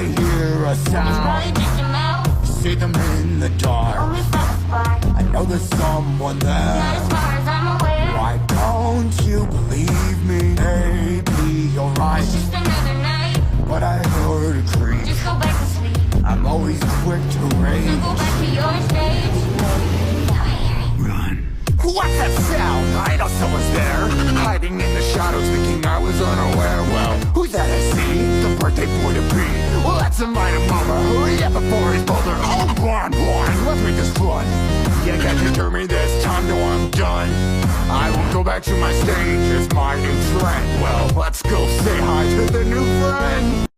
I hear a sound. See them in the dark. I know there's someone there. Why don't you believe me? Maybe you're right, but I heard a creak. Just go back to sleep. I'm always quick to So rage. go back to your stage. Now I hear it. Run. What's that sound? I know someone's there, hiding in the shadows, thinking I was unaware. Well, who's that I see? The birthday boy to be. Well, let's invite him over. Hurry up before he's bolder. Oh, blind, let's make this fun. You can't hear me this time, no, I'm done. I will go back to my stage as my new trend. Well, let's go say hi to the new friend.